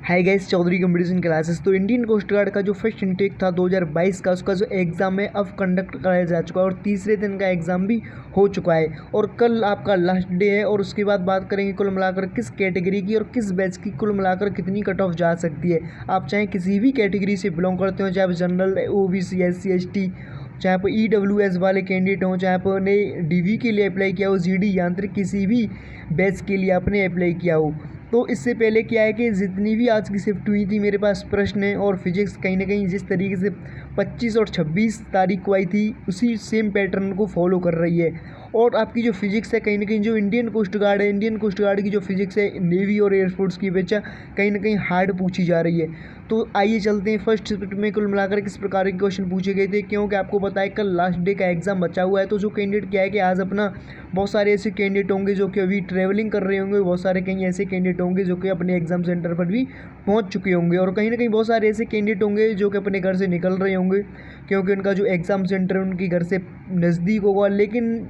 हाय guys, Chaudhary competition classes. तो Indian coast guard का जो फर्स्ट इनटेक था 2022 का, उसका जो एग्ज़ाम है अब कंडक्ट कराया जा चुका है और तीसरे दिन का एग्ज़ाम भी हो चुका है और कल आपका लास्ट डे है। और उसके बाद बात करेंगे कुल मिलाकर किस कैटेगरी की और किस बैच की कुल मिलाकर कितनी कट ऑफ जा सकती है। आप चाहे किसी भी कैटेगरी से बिलोंग करते हो, चाहे आप जनरल, OBC, SC ST, चाहे आप EWS वाले कैंडिडेट हों, चाहे आपने DV के लिए अप्लाई किया हो, GD यांत्रिक किसी भी बैच के लिए आपने अप्लाई किया हो। तो इससे पहले क्या है कि जितनी भी आज की शिफ्ट हुई थी, मेरे पास प्रश्न है और फिजिक्स कहीं ना कहीं जिस तरीके से 25 और 26 तारीख को आई थी उसी सेम पैटर्न को फॉलो कर रही है। और आपकी जो फिजिक्स है कहीं ना कहीं जो इंडियन कोस्ट गार्ड है, इंडियन कोस्ट गार्ड की जो फिजिक्स है नेवी और एयरफोर्स की अपेक्षा कहीं ना कहीं हार्ड पूछी जा रही है। तो आइए चलते हैं फर्स्ट शिफ्ट में कुल मिलाकर किस प्रकार के क्वेश्चन पूछे गए थे, क्योंकि आपको पता है कल लास्ट डे का एग्जाम बचा हुआ है। तो जो कैंडिडेट क्या है कि आज अपना बहुत सारे ऐसे कैंडिडेट होंगे जो कि अभी ट्रैवलिंग कर रहे होंगे, बहुत सारे कहीं ऐसे कैंडिडेट होंगे जो कि अपने एग्जाम सेंटर पर भी पहुंच चुके होंगे और कहीं ना कहीं बहुत सारे ऐसे कैंडिडेट होंगे जो कि अपने घर से निकल रहे होंगे क्योंकि उनका जो एग्ज़ाम सेंटर है उनके घर से नज़दीक होगा। लेकिन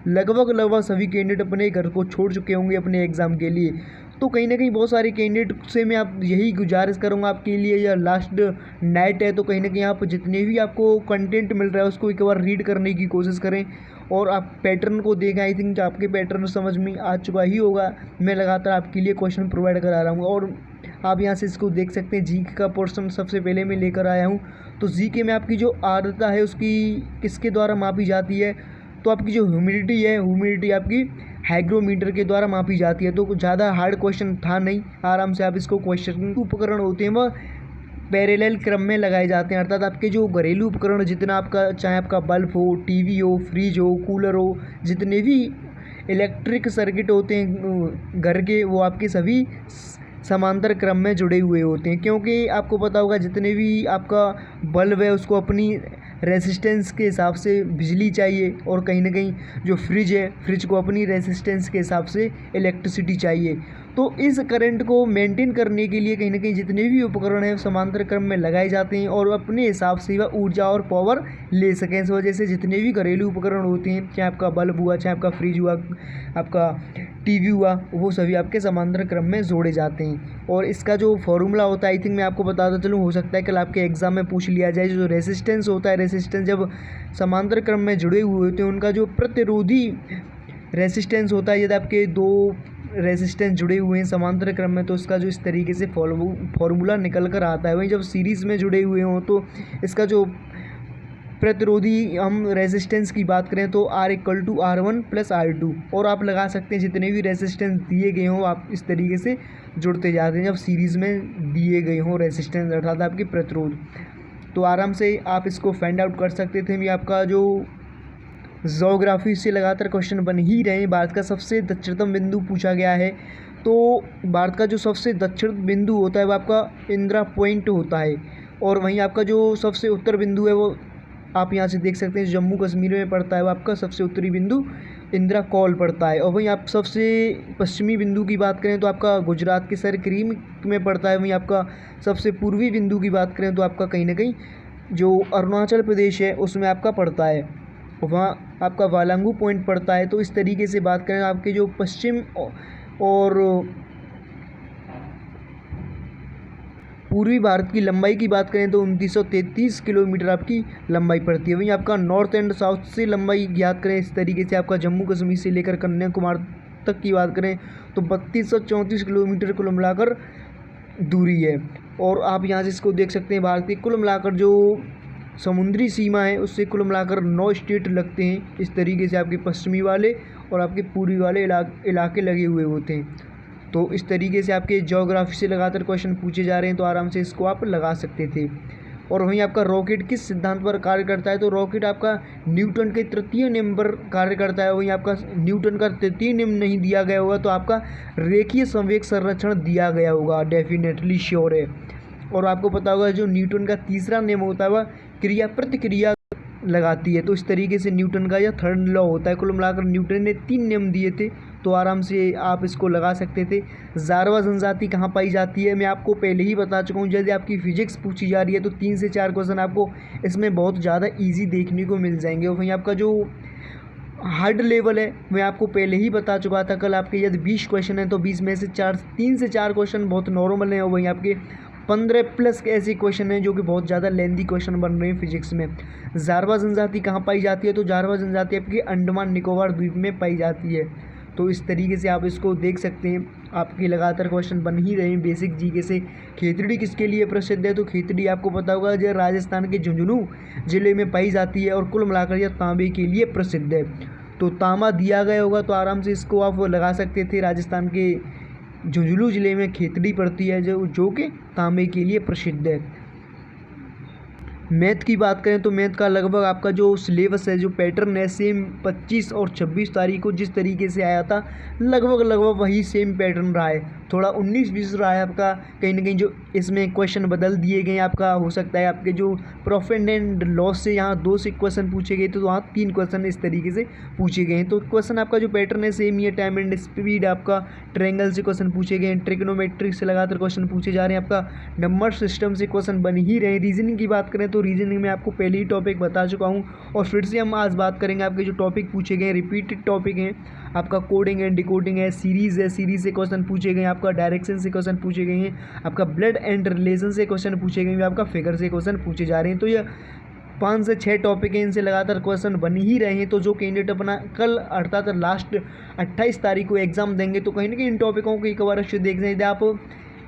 लगभग सभी कैंडिडेट अपने घर को छोड़ चुके होंगे अपने एग्ज़ाम के लिए। तो कहीं ना कहीं बहुत सारे कैंडिडेट से मैं आप यही गुजारिश करूंगा आपके लिए, या लास्ट नाइट है तो कहीं ना कहीं आप जितने भी आपको कंटेंट मिल रहा है उसको एक बार रीड करने की कोशिश करें और आप पैटर्न को देखें। आई थिंक आपके पैटर्न समझ में आ चुका ही होगा। मैं लगातार आपके लिए क्वेश्चन प्रोवाइड करा रहा हूँ और आप यहाँ से इसको देख सकते हैं। जीके का पोर्शन सबसे पहले मैं लेकर आया हूँ। तो जीके में आपकी जो आर्द्रता है उसकी किसके द्वारा मापी जाती है, तो आपकी जो ह्यूमिडिटी है, ह्यूमिडिटी आपकी हाइग्रोमीटर के द्वारा मापी जाती है। तो चाज़्यादा हार्ड क्वेश्चन था नहीं, आराम से आप इसको क्वेश्चन उपकरण होते हैं वह पैरेलल क्रम में लगाए जाते हैं। अर्थात आपके जो घरेलू उपकरण जितना आपका, चाहे आपका बल्ब हो, टीवी हो, फ्रिज हो, कूलर हो, जितने भी इलेक्ट्रिक सर्किट होते हैं घर के, वो आपके सभी समांतर क्रम में जुड़े हुए होते हैं। क्योंकि आपको पता होगा जितने भी आपका बल्ब है उसको अपनी रेसिस्टेंस के हिसाब से बिजली चाहिए और कहीं ना कहीं जो फ्रिज है, फ्रिज को अपनी रेसिस्टेंस के हिसाब से इलेक्ट्रिसिटी चाहिए। तो इस करंट को मेंटेन करने के लिए कहीं ना कहीं जितने भी उपकरण हैं समांतर क्रम में लगाए जाते हैं और अपने हिसाब से वह ऊर्जा और पावर ले सकें। इस वजह से जितने भी घरेलू उपकरण होते हैं, चाहे आपका बल्ब हुआ, चाहे आपका फ्रिज हुआ, आपका टीवी हुआ, वो सभी आपके समांतर क्रम में जोड़े जाते हैं। और इसका जो फॉर्मूला होता है, आई थिंक मैं आपको बताता चलूँ, हो सकता है कल आपके एग्जाम में पूछ लिया जाए। जो रेसिस्टेंस होता है, रेसिस्टेंस जब समांतर क्रम में जुड़े हुए होते हैं उनका जो प्रतिरोधी रेसिस्टेंस होता है, यदि आपके दो रेसिस्टेंस जुड़े हुए हैं समांतर क्रम में तो इसका जो इस तरीके से फॉर्मूला निकल कर आता है। वहीं जब सीरीज़ में जुड़े हुए हों तो इसका जो प्रतिरोधी हम रेजिस्टेंस की बात करें तो R=R1 + R2, और आप लगा सकते हैं जितने भी रेजिस्टेंस दिए गए हों आप इस तरीके से जुड़ते जाते हैं जब सीरीज़ में दिए गए हों रेजिस्टेंस अर्थात आपके प्रतिरोध। तो आराम से आप इसको फाइंड आउट कर सकते थे। भी आपका जो ज्योग्राफी से लगातार क्वेश्चन बन ही रहे हैं। भारत का सबसे दक्षिणतम बिंदु पूछा गया है। तो भारत का जो सबसे दक्षिण बिंदु होता है वो आपका इंदिरा पॉइंट होता है और वहीं आपका जो सबसे उत्तर बिंदु है वो आप यहाँ से देख सकते हैं जम्मू कश्मीर में पड़ता है, वो आपका सबसे उत्तरी बिंदु इंदिरा कॉल पड़ता है। और वहीं आप सबसे पश्चिमी बिंदु की बात करें तो आपका गुजरात के सर क्रीम में पड़ता है। वहीं आपका सबसे पूर्वी बिंदु की बात करें तो आपका कहीं ना कहीं जो अरुणाचल प्रदेश है उसमें आपका पड़ता है, वहाँ आपका वालांगू पॉइंट पड़ता है। तो इस तरीके से बात करें आपके जो पश्चिम और पूर्वी भारत की लंबाई की बात करें तो 2933 किलोमीटर आपकी लंबाई पड़ती है। वहीं आपका नॉर्थ एंड साउथ से लंबाई ज्ञात करें इस तरीके से आपका जम्मू कश्मीर से लेकर कन्याकुमारी तक की बात करें तो 3234 किलोमीटर कुल मिलाकर दूरी है। और आप यहाँ से इसको देख सकते हैं, भारत की कुल मिलाकर जो समुद्री सीमा है उससे कुल मिलाकर 9 स्टेट लगते हैं। इस तरीके से आपके पश्चिमी वाले और आपके पूर्वी वाले इलाके लगे हुए होते हैं। तो इस तरीके से आपके ज्योग्राफी से लगातार क्वेश्चन पूछे जा रहे हैं तो आराम से इसको आप लगा सकते थे। और वहीं आपका रॉकेट किस सिद्धांत पर कार्य करता है, तो रॉकेट आपका न्यूटन के तृतीय नियम पर कार्य करता है। वहीं आपका न्यूटन का तृतीय नियम नहीं दिया गया होगा तो आपका रेखीय संवेग संरक्षण दिया गया होगा, डेफिनेटली श्योर है। और आपको पता होगा जो न्यूटन का तीसरा नियम होता है वह क्रिया प्रतिक्रिया लगाती है। तो इस तरीके से न्यूटन का यह थर्ड लॉ होता है। कुल मिलाकर न्यूटन ने 3 नियम दिए थे तो आराम से आप इसको लगा सकते थे। जारवा जनजाति कहाँ पाई जाती है मैं आपको पहले ही बता चुका हूँ। यदि आपकी फिजिक्स पूछी जा रही है तो 3 से 4 क्वेश्चन आपको इसमें बहुत ज़्यादा ईजी देखने को मिल जाएंगे। और वहीं आपका जो हार्ड लेवल है, मैं आपको पहले ही बता चुका था कल। आपके यदि 20 क्वेश्चन हैं तो 20 में से 3 से 4 क्वेश्चन बहुत नॉर्मल हैं, और वहीं आपके 15 प्लस के ऐसे क्वेश्चन हैं जो कि बहुत ज़्यादा लेंदी क्वेश्चन बन रहे हैं फिजिक्स में। जारवा जनजाति कहाँ पाई जाती है? तो जारवा जनजाति आपकी अंडमान निकोबार द्वीप में पाई जाती है। तो इस तरीके से आप इसको देख सकते हैं, आपके लगातार क्वेश्चन बन ही रहे हैं बेसिक जीके से। खेतड़ी किसके लिए प्रसिद्ध है? तो खेतड़ी आपको पता होगा जो राजस्थान के झुंझुनू जिले में पाई जाती है, और कुल मिलाकर यह तांबे के लिए प्रसिद्ध है। तो तांबा दिया गया होगा तो आराम से इसको आप लगा सकते थे। राजस्थान के झुंझुनू जिले में खेतड़ी पड़ती है जो कि तांबे के लिए प्रसिद्ध है। मैथ की बात करें तो मैथ का लगभग आपका जो सिलेबस है, जो पैटर्न है, सेम 25 और 26 तारीख को जिस तरीके से आया था लगभग वही सेम पैटर्न रहा है। थोड़ा 19-20 रहा है आपका, कहीं ना कहीं जो इसमें क्वेश्चन बदल दिए गए आपका। हो सकता है आपके जो प्रॉफिट एंड लॉस से यहाँ 2 से क्वेश्चन पूछे गए तो वहाँ 3 क्वेश्चन इस तरीके से पूछे गए हैं। तो क्वेश्चन आपका जो पैटर्न है सेम ही है। टाइम एंड स्पीड आपका ट्रायंगल से क्वेश्चन पूछे गए हैं, ट्रिग्नोमेट्रिक से लगातार क्वेश्चन पूछे जा रहे हैं, आपका नंबर सिस्टम से क्वेश्चन बन ही रहे हैं। रीजनिंग की बात करें तो रीजनिंग में आपको पहले ही टॉपिक बता चुका हूँ, और फिर से हम आज बात करेंगे। आपके जो टॉपिक पूछे गए रिपीटेड टॉपिक हैं, आपका कोडिंग एंड डिकोडिंग है, सीरीज़ है, सीरीज़ से क्वेश्चन पूछे गए हैं, आपका डायरेक्शन से क्वेश्चन पूछे गए हैं, आपका ब्लड एंड रिलेशन से क्वेश्चन पूछे गए हैं, आपका फिगर से क्वेश्चन पूछे जा रहे हैं। तो ये 5 से 6 टॉपिक हैं, इनसे लगातार क्वेश्चन बन ही रहे हैं। तो जो कैंडिडेट अपना कल अर्थात लास्ट 28 तारीख को एग्जाम देंगे तो कहीं ना कहीं इन टॉपिकों को एक बार अच्छे देख जाए। आप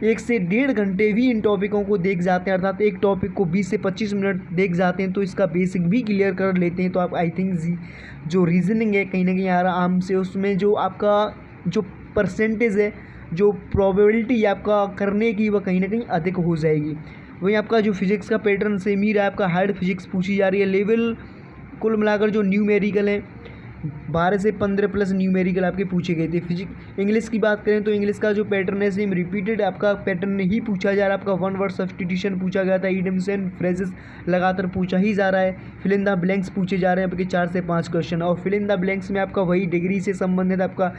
1 से 1.5 घंटे भी इन टॉपिकों को देख जाते हैं, अर्थात एक टॉपिक को 20 से 25 मिनट देख जाते हैं, तो इसका बेसिक भी क्लियर कर लेते हैं, तो आप आई थिंक जो रीजनिंग है कहीं ना कहीं आराम से उसमें जो आपका जो परसेंटेज है, जो प्रोबेबिलिटी आपका करने की, वह कहीं ना कहीं अधिक हो जाएगी। वहीं आपका जो फिजिक्स का पैटर्न सेम ही रहा है, आपका हार्ड फिजिक्स पूछी जा रही है। लेवल कुल मिलाकर जो न्यूमेरिकल है 12 से 15 प्लस न्यूमेरिकल आपके पूछे गए थे। इंग्लिश की बात करें तो इंग्लिश का जो पैटर्न है सेम रिपीटेड आपका पैटर्न ही पूछा जा रहा है। आपका 1 वर्ड सब्स्टिट्यूशन पूछा गया था, इडियम्स एंड फ्रेजेस लगातार पूछा ही जा रहा है। फिल इन द ब्लैंक्स पूछे जा रहे हैं आपके 4 से 5 क्वेश्चन, और फिल इन द ब्लैंक्स में आपका वही डिग्री से संबंधित आपका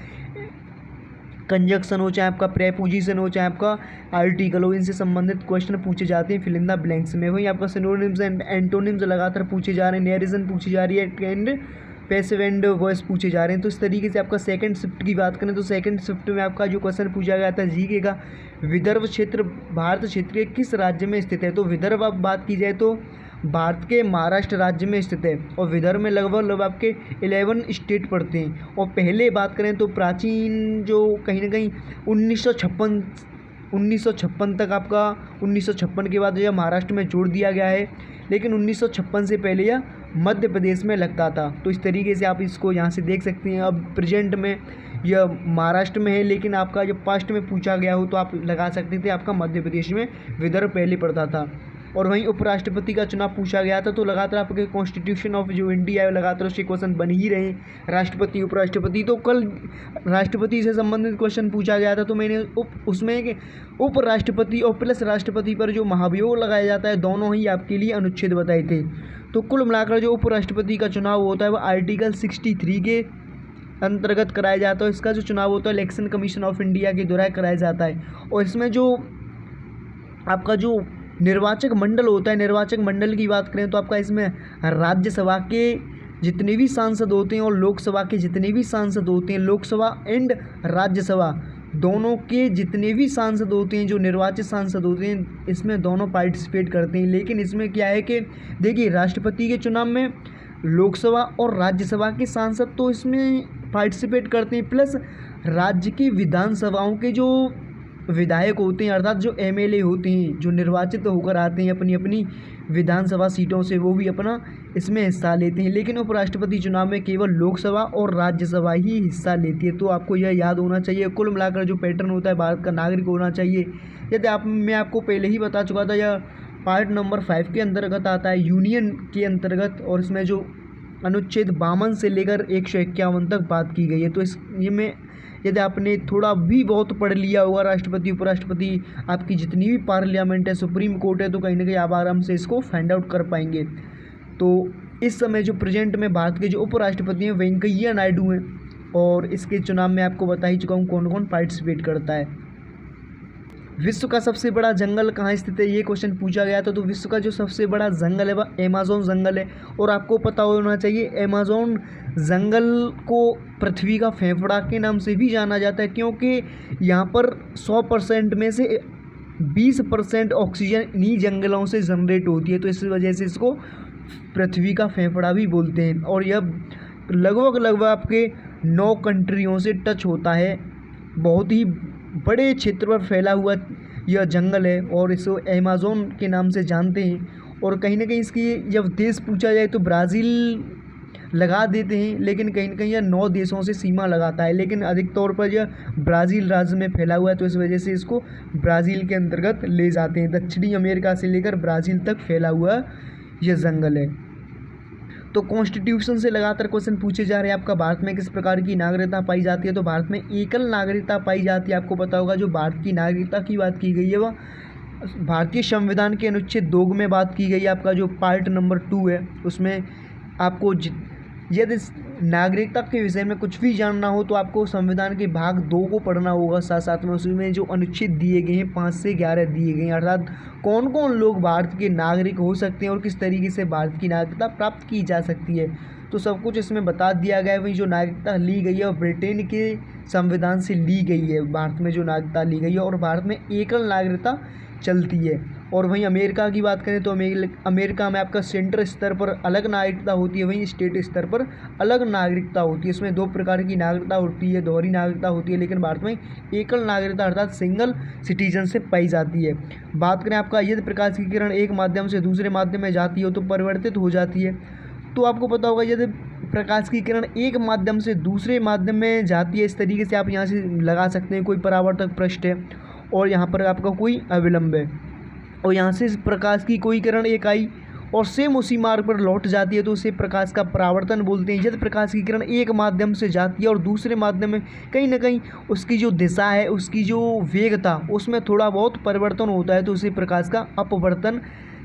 कंजक्शन हो, चाहे आपका प्रेपोजिशन हो, चाहे आपका आर्टिकल हो, इनसे संबंधित क्वेश्चन पूछे जाते हैं फिल इन द ब्लैंक्स में। वहीं आपका सिनोनिम्स एंड एंटोनिम्स लगातार पूछे जा रहे हैं, नैरेशन पूछी जा रही है, एंड पैसिव एंड वॉइस पूछे जा रहे हैं। तो इस तरीके से आपका सेकंड शिफ्ट की बात करें तो सेकंड शिफ्ट में आपका जो क्वेश्चन पूछा गया था जीके का, विदर्भ क्षेत्र भारत क्षेत्र के किस राज्य में स्थित है? तो विदर्भ आप बात की जाए तो भारत के महाराष्ट्र राज्य में स्थित है, और विदर्भ में लगभग आपके 11 स्टेट पड़ते हैं। और पहले बात करें तो प्राचीन जो कहीं ना कहीं 1956 तक आपका 1956 के बाद यह महाराष्ट्र में जोड़ दिया गया है, लेकिन 1956 से पहले यह मध्य प्रदेश में लगता था। तो इस तरीके से आप इसको यहाँ से देख सकते हैं। अब प्रेजेंट में यह महाराष्ट्र में है, लेकिन आपका जब पास्ट में पूछा गया हो तो आप लगा सकते थे आपका मध्य प्रदेश में विदर्भ पहले पड़ता था। और वहीं उपराष्ट्रपति का चुनाव पूछा गया था, तो लगातार आपके कॉन्स्टिट्यूशन ऑफ जो इंडिया है लगातार उसके क्वेश्चन बन ही रहे। राष्ट्रपति उपराष्ट्रपति, तो कल राष्ट्रपति से संबंधित क्वेश्चन पूछा गया था, तो मैंने उसमें उपराष्ट्रपति और प्लस राष्ट्रपति पर जो महाभियोग लगाया जाता है दोनों ही आपके लिए अनुच्छेद बताए थे। तो कुल मिलाकर जो उपराष्ट्रपति का चुनाव होता है वह आर्टिकल 63 के अंतर्गत कराया जाता है। इसका जो चुनाव होता है इलेक्शन कमीशन ऑफ इंडिया के द्वारा कराया जाता है। और इसमें जो आपका जो निर्वाचक मंडल होता है, निर्वाचक मंडल की बात करें तो आपका इसमें राज्यसभा के जितने भी सांसद होते हैं और लोकसभा के जितने भी सांसद होते हैं, लोकसभा एंड राज्यसभा दोनों के जितने भी सांसद होते हैं, जो निर्वाचित सांसद होते हैं, इसमें दोनों पार्टिसिपेट करते हैं। लेकिन इसमें क्या है कि देखिए राष्ट्रपति के चुनाव में लोकसभा और राज्यसभा के सांसद तो इसमें पार्टिसिपेट करते हैं, प्लस राज्य की विधानसभाओं के जो विधायक होते हैं अर्थात जो एमएलए होते हैं, जो निर्वाचित होकर आते हैं अपनी अपनी विधानसभा सीटों से, वो भी अपना इसमें हिस्सा लेते हैं। लेकिन उपराष्ट्रपति चुनाव में केवल लोकसभा और राज्यसभा ही हिस्सा लेती है। तो आपको यह याद होना चाहिए। कुल मिलाकर जो पैटर्न होता है भारत का नागरिक होना चाहिए। यदि मैं आपको पहले ही बता चुका था, यह पार्ट नंबर 5 के अंतर्गत आता है, यूनियन के अंतर्गत, और इसमें जो अनुच्छेद 52 से लेकर 151 तक बात की गई है। तो ये में यदि आपने थोड़ा भी बहुत पढ़ लिया होगा राष्ट्रपति उपराष्ट्रपति आपकी जितनी भी पार्लियामेंट है, सुप्रीम कोर्ट है, तो कहीं ना कहीं आप आराम से इसको फाइंड आउट कर पाएंगे। तो इस समय जो प्रेजेंट में भारत के जो उपराष्ट्रपति हैं वेंकैया नायडू हैं, और इसके चुनाव में आपको बता ही चुका हूँ कौन कौन पार्टिसिपेट करता है। विश्व का सबसे बड़ा जंगल कहाँ स्थित है, ये क्वेश्चन पूछा गया था। तो विश्व का जो सबसे बड़ा जंगल है वह अमेज़न जंगल है। और आपको पता होना चाहिए अमेज़न जंगल को पृथ्वी का फेफड़ा के नाम से भी जाना जाता है, क्योंकि यहाँ पर 100% में से 20% ऑक्सीजन इन्हीं जंगलों से जनरेट होती है। तो इस वजह से इसको पृथ्वी का फेफड़ा भी बोलते हैं। और यह लगभग आपके 9 कंट्रियों से टच होता है। बहुत ही बड़े क्षेत्र पर फैला हुआ यह जंगल है और इसको अमेज़न के नाम से जानते हैं। और कहीं ना कहीं इसकी जब देश पूछा जाए तो ब्राज़ील लगा देते हैं, लेकिन कहीं ना कहीं यह 9 देशों से सीमा लगाता है, लेकिन अधिक तौर पर यह ब्राज़ील राज्य में फैला हुआ है। तो इस वजह से इसको ब्राज़ील के अंतर्गत ले जाते हैं। दक्षिणी अमेरिका से लेकर ब्राज़ील तक फैला हुआ यह जंगल है। तो कॉन्स्टिट्यूशन से लगातार क्वेश्चन पूछे जा रहे हैं। आपका भारत में किस प्रकार की नागरिकता पाई जाती है, तो भारत में एकल नागरिकता पाई जाती है। आपको पता होगा जो भारत की नागरिकता की बात की गई है वह भारतीय संविधान के अनुच्छेद 2 में बात की गई है। आपका जो पार्ट नंबर 2 है उसमें आपको यदि नागरिकता के विषय में कुछ भी जानना हो तो आपको संविधान के भाग 2 को पढ़ना होगा। साथ में उसमें जो अनुच्छेद दिए गए हैं 5 से 11 दिए गए हैं, अर्थात कौन कौन लोग भारत के नागरिक हो सकते हैं और किस तरीके से भारत की नागरिकता प्राप्त की जा सकती है, तो सब कुछ इसमें बता दिया गया है। वही जो नागरिकता ली गई है और ब्रिटेन के संविधान से ली गई है। भारत में जो नागरिकता ली गई है और भारत में एकल नागरिकता चलती है। और वहीं अमेरिका की बात करें तो अमेरिका में आपका सेंट्रल स्तर पर अलग नागरिकता होती है, वहीं स्टेट स्तर पर अलग नागरिकता होती है। इसमें 2 प्रकार की नागरिकता होती है, दोहरी नागरिकता होती है, लेकिन भारत में एकल नागरिकता अर्थात सिंगल सिटीजनशिप पाई जाती है। बात करें आपका यदि प्रकाश की किरण एक माध्यम से दूसरे माध्यम में जाती हो तो परिवर्तित हो जाती है। तो आपको पता होगा यदि प्रकाश की किरण एक माध्यम से दूसरे माध्यम में जाती है, इस तरीके से आप यहाँ से लगा सकते हैं कोई परावर्तक पृष्ठ है और यहाँ पर आपका कोई अविलंब है और यहाँ से प्रकाश की कोई किरण एक आई और सेम उसी मार्ग पर लौट जाती है तो उसे प्रकाश का परावर्तन बोलते हैं। यदि प्रकाश की किरण एक माध्यम से जाती है और दूसरे माध्यम में कहीं ना कहीं उसकी जो दिशा है, उसकी जो वेग था, उसमें थोड़ा बहुत परिवर्तन होता है तो उसे प्रकाश का अपवर्तन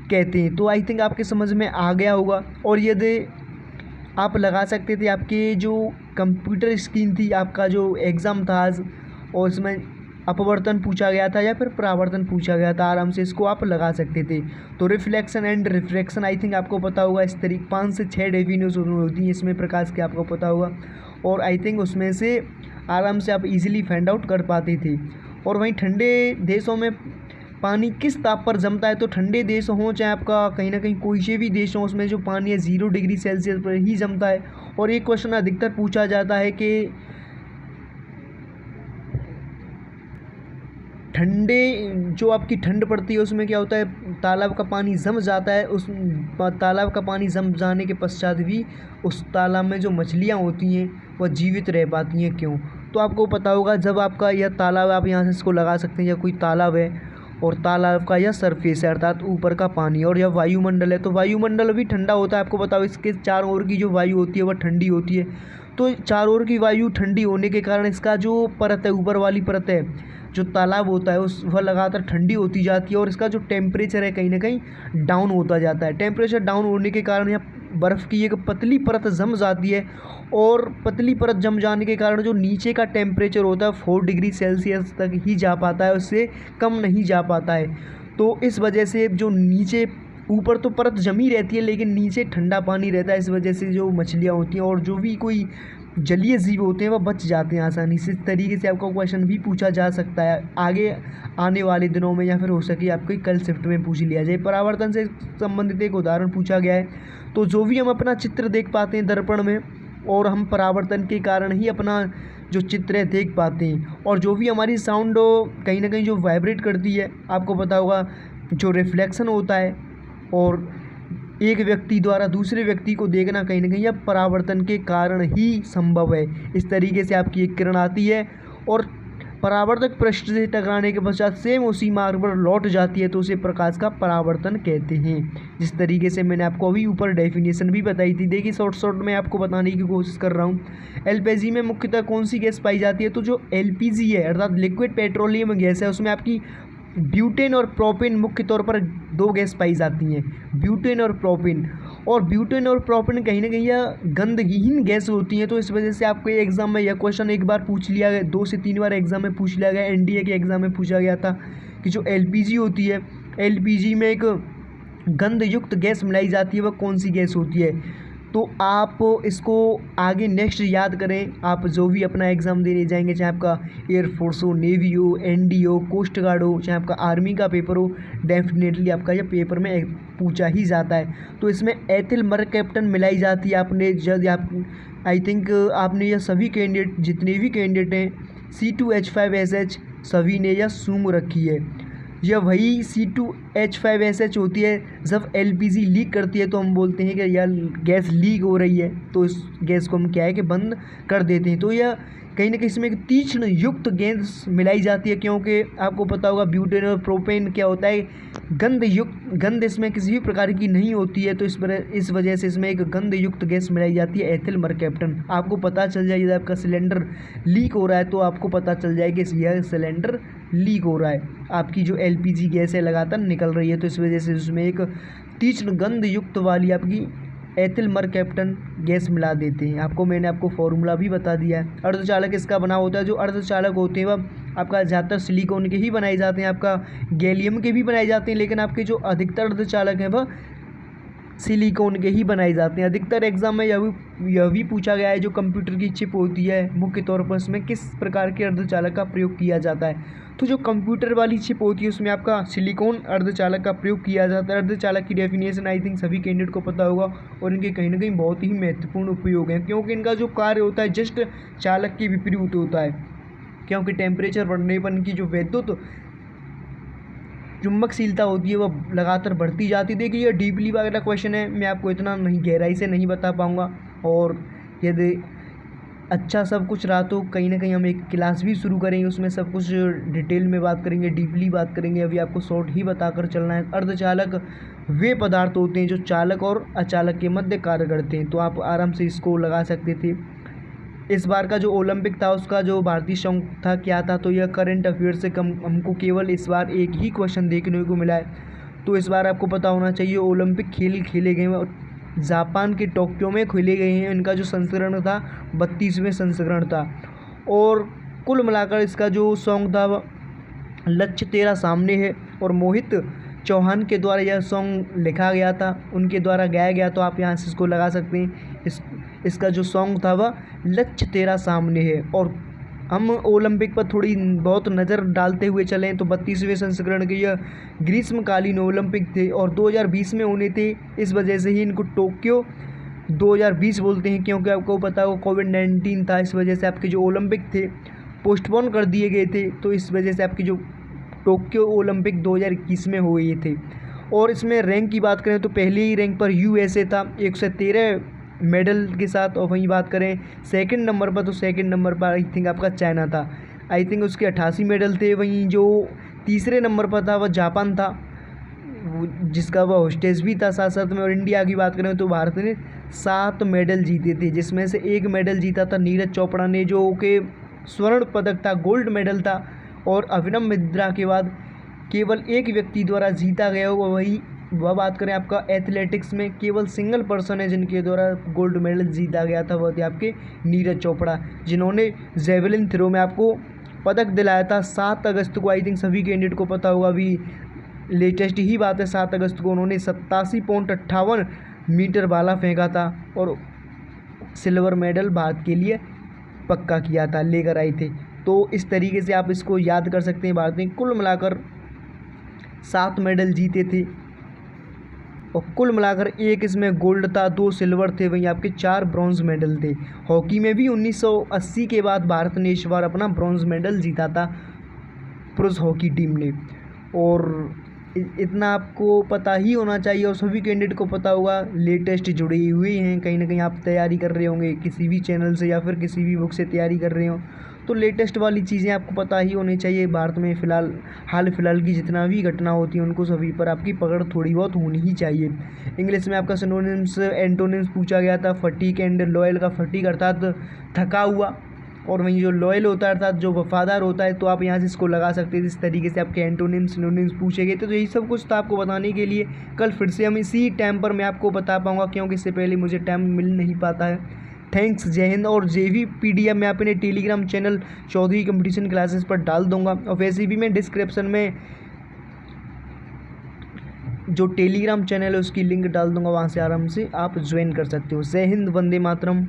कहते हैं। तो आई थिंक आपके समझ में आ गया होगा। और यदि आप लगा सकते थे, आपके जो कंप्यूटर स्क्रीन थी, आपका जो एग्ज़ाम था आज, और इसमें अपवर्तन पूछा गया था या फिर परावर्तन पूछा गया था, आराम से इसको आप लगा सकते थे। तो reflection and refraction I think आपको पता होगा। इस तरीके 5 से 6 डेफिनेशन होती हैं इसमें प्रकाश के, आपको पता होगा। और आई थिंक उसमें से आराम से आप इजीली फाइंड आउट कर पाते थे। और वहीं ठंडे देशों में पानी किस ताप पर जमता है, तो ठंडे देश हों चाहे आपका कहीं ना कहीं कोई से भी देश हो, उसमें जो पानी है 0 डिग्री सेल्सियस पर ही जमता है। और एक क्वेश्चन अधिकतर पूछा जाता है कि ठंडे जो आपकी ठंड पड़ती है उसमें क्या होता है, तालाब का पानी जम जाता है। उस तालाब का पानी जम जाने के पश्चात भी उस तालाब में जो मछलियाँ होती हैं वह जीवित रह पाती हैं, क्यों? तो आपको पता होगा जब आपका यह तालाब, आप यहाँ से इसको लगा सकते हैं, या कोई तालाब है और तालाब का यह सरफेस है अर्थात ऊपर का पानी, और यह वायुमंडल है, तो वायुमंडल भी ठंडा होता है। आपको पता हो इसके चारों ओर की जो वायु होती है वह ठंडी होती है। तो चारों ओर की वायु ठंडी होने के कारण इसका जो परत है, ऊपर वाली परत है, जो तालाब होता है उस वह लगातार ठंडी होती जाती है और इसका जो टेम्परेचर है कहीं ना कहीं डाउन होता जाता है। टेम्परेचर डाउन होने के कारण यहाँ बर्फ़ की एक पतली परत जम जाती है और पतली परत जम जाने के कारण जो नीचे का टेम्परेचर होता है 4 डिग्री सेल्सियस तक ही जा पाता है, उससे कम नहीं जा पाता है। तो इस वजह से जो नीचे, ऊपर तो परत जमी रहती है लेकिन नीचे ठंडा पानी रहता है, इस वजह से जो मछलियाँ होती हैं और जो भी कोई जलीय जीव होते हैं वह बच जाते हैं आसानी से। इस तरीके से आपका क्वेश्चन भी पूछा जा सकता है आगे आने वाले दिनों में, या फिर हो सके आपको कल शिफ्ट में पूछ लिया जाए। परावर्तन से संबंधित एक उदाहरण पूछा गया है। तो जो भी हम अपना चित्र देख पाते हैं दर्पण में, और हम परावर्तन के कारण ही अपना जो चित्र है देख पाते हैं, और जो भी हमारी साउंड कहीं ना कहीं जो वाइब्रेट करती है, आपको पता होगा जो रिफ्लेक्शन होता है और एक व्यक्ति द्वारा दूसरे व्यक्ति को देखना कहीं ना कहीं यह परावर्तन के कारण ही संभव है। इस तरीके से आपकी एक किरण आती है और परावर्तक पृष्ठ से टकराने के पश्चात सेम उसी मार्ग पर लौट जाती है, तो उसे प्रकाश का परावर्तन कहते हैं। जिस तरीके से मैंने आपको अभी ऊपर डेफिनेशन भी बताई थी, देखिए शॉर्ट में आपको बताने की कोशिश कर रहा हूँ। एलपीजी में मुख्यतः कौन सी गैस पाई जाती है, तो जो एलपीजी है अर्थात लिक्विड पेट्रोलियम गैस है, उसमें आपकी ब्यूटेन और प्रोपेन मुख्य तौर पर 2 गैस पाई जाती हैं, ब्यूटेन और प्रोपेन। और ब्यूटेन और प्रोपेन कहीं ना कहीं यह गंधहीन गैस होती हैं, तो इस वजह से आपको एग्ज़ाम में यह क्वेश्चन एक बार पूछ लिया गया, 2 से 3 बार एग्ज़ाम में पूछ लिया गया। एनडीए के एग्ज़ाम में पूछा गया था आपकी जो एलपीजी होती है, एलपीजी में एक गंध युक्त गैस मिलाई जाती है, वह कौन सी गैस होती है? तो आप इसको आगे नेक्स्ट याद करें, आप जो भी अपना एग्ज़ाम देने जाएंगे, चाहे आपका एयरफोर्स हो, नेवी हो, एनडी हो, कोस्ट गार्ड हो, चाहे आपका आर्मी का पेपर हो, डेफिनेटली आपका यह पेपर में पूछा ही जाता है। तो इसमें एथिल मरकैप्टन मिलाई जाती है। आपने जब आप आई थिंक आपने यह सभी कैंडिडेट, जितने भी कैंडिडेट हैं, C2H5SH सभी ने यह सूम रखी है। यह वही C2H5SH होती है। जब एलपीजी लीक करती है तो हम बोलते हैं कि यार गैस लीक हो रही है, तो इस गैस को हम क्या है कि बंद कर देते हैं। तो यह कहीं ना कहीं इसमें एक तीक्ष्ण युक्त गैस मिलाई जाती है, क्योंकि आपको पता होगा ब्यूटेन और प्रोपेन क्या होता है, गंध इसमें किसी भी प्रकार की नहीं होती है। तो इस वजह से इसमें एक गंध युक्त गैस मिलाई जाती है, एथिल मरकैप्टन। आपको पता चल जाए, यदि आपका सिलेंडर लीक हो रहा है तो आपको पता चल जाए कि यह सिलेंडर लीक हो रहा है, आपकी जो एलपीजी गैस है लगातार निकल रही है। तो इस वजह से उसमें एक तीक्ष्ण गंध युक्त वाली आपकी एथिल मरकैप्टन गैस मिला देते हैं। मैंने आपको फॉर्मूला भी बता दिया है। अर्धचालक इसका बना होता है। जो अर्धचालक होते हैं वह आपका ज़्यादातर सिलिकॉन के ही बनाए जाते हैं, आपका गैलियम के भी बनाए जाते हैं, लेकिन आपके जो अधिकतर अर्धचालक हैं वह सिलिकॉन के ही बनाए जाते हैं। अधिकतर एग्जाम में यह भी पूछा गया है, जो कंप्यूटर की चिप होती है मुख्य तौर पर उसमें किस प्रकार के अर्धचालक का प्रयोग किया जाता है। तो जो कंप्यूटर वाली चिप होती है उसमें आपका सिलिकॉन अर्धचालक का प्रयोग किया जाता है। अर्धचालक की डेफिनेशन आई थिंक सभी कैंडिडेट को पता होगा, और इनके कहीं ना कहीं बहुत ही महत्वपूर्ण उपयोग है, क्योंकि इनका जो कार्य होता है जस्ट चालक के विपरीत होता है, क्योंकि टेम्परेचर बढ़ने पर इनकी जो विद्युत चुंबकशीलता होती है वह लगातार बढ़ती जाती है। देखिए, ये डीपली वगैरह क्वेश्चन है, मैं आपको इतना नहीं गहराई से नहीं बता पाऊँगा, और यदि अच्छा सब कुछ रहा तो कहीं ना कहीं हम एक क्लास भी शुरू करेंगे, उसमें सब कुछ डिटेल में बात करेंगे, डीपली बात करेंगे। अभी आपको शॉर्ट ही बताकर चलना है। अर्धचालक वे पदार्थ होते हैं जो चालक और अचालक के मध्य कार्य करते हैं। तो आप आराम से इसको लगा सकते थे। इस बार का जो ओलंपिक था उसका जो भारतीय सॉन्ग था क्या था, तो यह करंट अफेयर से कम हमको केवल इस बार एक ही क्वेश्चन देखने को मिला है। तो इस बार आपको पता होना चाहिए ओलंपिक खेल खेले गए हैं, जापान के टोक्यो में खेले गए हैं। इनका जो संस्करण था 32वें संस्करण था, और कुल मिलाकर इसका जो सॉन्ग था वह लक्ष्य तेरा सामने है, और मोहित चौहान के द्वारा यह सॉन्ग लिखा गया था, उनके द्वारा गाया गया। तो आप यहाँ से इसको लगा सकते हैं। इसका जो सॉन्ग था वह लक्ष्य तेरा सामने है। और हम ओलंपिक पर थोड़ी बहुत नज़र डालते हुए चलें तो 32वें संस्करण के यह ग्रीष्मकालीन ओलंपिक थे, और 2020 में होने थे। इस वजह से ही इनको टोक्यो 2020 बोलते हैं, क्योंकि आपको पता हो कोविड-19 था, इस वजह से आपके जो ओलंपिक थे पोस्टपोन कर दिए गए थे। तो इस वजह से आपकी जो टोक्यो ओलंपिक 2021 में हुए थे। और इसमें रैंक की बात करें तो पहले ही रैंक पर यूएसए था 113 मेडल के साथ, और वहीं बात करें सेकंड नंबर पर, तो सेकंड नंबर पर आई थिंक आपका चाइना था, आई थिंक उसके 88 मेडल थे। वहीं जो तीसरे नंबर पर था वह जापान था, जिसका वह होस्टेस भी था साथ साथ में। और इंडिया की बात करें तो भारत ने 7 मेडल जीते थे, जिसमें से 1 मेडल जीता था नीरज चोपड़ा ने, जो कि स्वर्ण पदक था, गोल्ड मेडल था। और अभिनव बिंद्रा के बाद केवल एक व्यक्ति द्वारा जीता गया हुआ वह बात करें आपका एथलेटिक्स में केवल सिंगल पर्सन है जिनके द्वारा गोल्ड मेडल जीता गया था, वह थे आपके नीरज चोपड़ा, जिन्होंने जेवलिन थ्रो में आपको पदक दिलाया था 7 अगस्त को। आई थिंक सभी कैंडिडेट को पता होगा, अभी लेटेस्ट ही बात है, 7 अगस्त को उन्होंने 87.58 मीटर भाला फेंका था, और सिल्वर मेडल भारत के लिए पक्का किया था, लेकर आए थे। तो इस तरीके से आप इसको याद कर सकते हैं। भारत ने कुल मिलाकर 7 मेडल जीते थे, और कुल मिलाकर 1 इसमें गोल्ड था, 2 सिल्वर थे, वहीं आपके 4 ब्रॉन्ज मेडल थे। हॉकी में भी 1980 के बाद भारत ने इस बार अपना ब्रॉन्ज मेडल जीता था पुरुष हॉकी टीम ने। और इतना आपको पता ही होना चाहिए, और सभी कैंडिडेट को पता होगा, लेटेस्ट जुड़े हुए हैं। कहीं ना कहीं आप तैयारी कर रहे होंगे किसी भी चैनल से या फिर किसी भी बुक से तैयारी कर रहे हो, तो लेटेस्ट वाली चीज़ें आपको पता ही होनी चाहिए। भारत में हाल फिलहाल की जितना भी घटना होती है उनको सभी पर आपकी पकड़ थोड़ी बहुत होनी ही चाहिए। इंग्लिश में आपका सिनोनिम्स एंटोनिम्स पूछा गया था। फटीक एंड लॉयल का फटीक अर्थात थका हुआ, और वहीं जो लॉयल होता है अर्थात जो वफादार होता है। तो आप यहाँ से इसको लगा सकते हैं। इस तरीके से आपके एंटोनिम्स सिनोनिम्स पूछे गए थे। तो यही सब कुछ था आपको बताने के लिए। कल फिर से हम इसी टाइम पर मैं आपको बता पाऊँगा, क्योंकि इससे पहले मुझे टाइम मिल नहीं पाता है। थैंक्स, जय हिंद। और जेवी PDF मैं अपने Telegram channel Chaudhary competition classes पर डाल दूंगा, और वैसे भी मैं डिस्क्रिप्शन में जो टेलीग्राम चैनल है उसकी लिंक डाल दूंगा, वहाँ से आराम से आप ज्वाइन कर सकते हो। जय हिंद, वंदे मातरम।